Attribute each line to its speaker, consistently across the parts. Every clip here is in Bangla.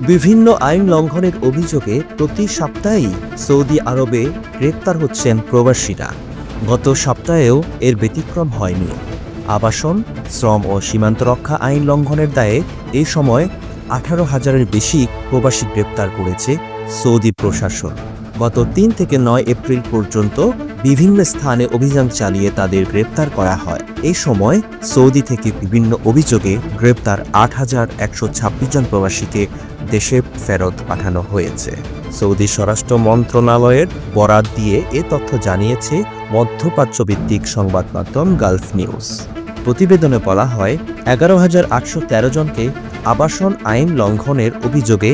Speaker 1: বিভিন্ন আইন লঙ্ঘনের অভিযোগে প্রতি সপ্তাহেই সৌদি আরবে গ্রেপ্তার হচ্ছেন প্রবাসীরা। গত সপ্তাহেও এর ব্যতিক্রম হয়নি। আবাসন, শ্রম ও সীমান্ত রক্ষা আইন লঙ্ঘনের দায়ে এই সময় 18,000-এর বেশি প্রবাসী গ্রেপ্তার করেছে সৌদি প্রশাসন। গত 3 থেকে 9 এপ্রিল পর্যন্ত বিভিন্ন স্থানে অভিযান চালিয়ে তাদের গ্রেপ্তার করা হয়। এই সময় সৌদি থেকে বিভিন্ন অভিযোগে গ্রেপ্তার 8,126 জন প্রবাসীকে দেশে ফেরত পাঠানো হয়েছে। সৌদি স্বরাষ্ট্র মন্ত্রণালয়ের বরাত দিয়ে এ তথ্য জানিয়েছে মধ্যপ্রাচ্যভিত্তিক সংবাদ মাধ্যম গালফ নিউজ। প্রতিবেদনে বলা হয়, 11,813 জনকে আবাসন আইন লঙ্ঘনের অভিযোগে,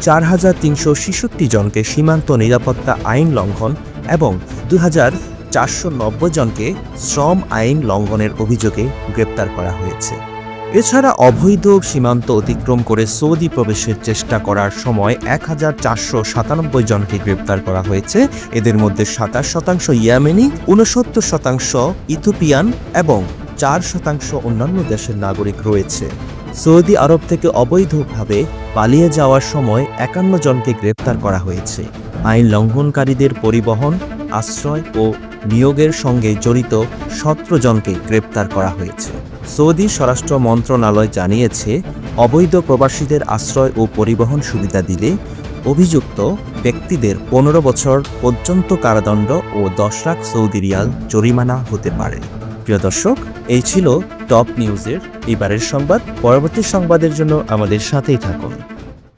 Speaker 1: 4,366 জনকে সীমান্ত নিরাপত্তা আইন লঙ্ঘন এবং 2,490 জনকে শ্রম আইন লঙ্ঘনের অভিযোগে গ্রেপ্তার করা হয়েছে। এছাড়া অবৈধ সীমান্ত অতিক্রম করে সৌদি প্রবেশের চেষ্টা করার সময় 1,497 জনকে গ্রেপ্তার করা হয়েছে। এদের মধ্যে 27% ইয়েমেনি, 69% ইথিওপিয়ান এবং 4% অন্যান্য দেশের নাগরিক রয়েছে। সৌদি আরব থেকে অবৈধভাবে পালিয়ে যাওয়ার সময় 51 জনকে গ্রেপ্তার করা হয়েছে। আইন লঙ্ঘনকারীদের পরিবহন, আশ্রয় ও নিয়োগের সঙ্গে জড়িত 17 জনকে গ্রেপ্তার করা হয়েছে। সৌদি স্বরাষ্ট্র মন্ত্রণালয় জানিয়েছে, অবৈধ প্রবাসীদের আশ্রয় ও পরিবহন সুবিধা দিলে অভিযুক্ত ব্যক্তিদের 15 বছর পর্যন্ত কারাদণ্ড ও 10 লাখ সৌদি রিয়াল জরিমানা হতে পারে। প্রিয় দর্শক, এই ছিল টপ নিউজের এবারের সংবাদ। পরবর্তী সংবাদের জন্য আমাদের সাথেই থাকুন।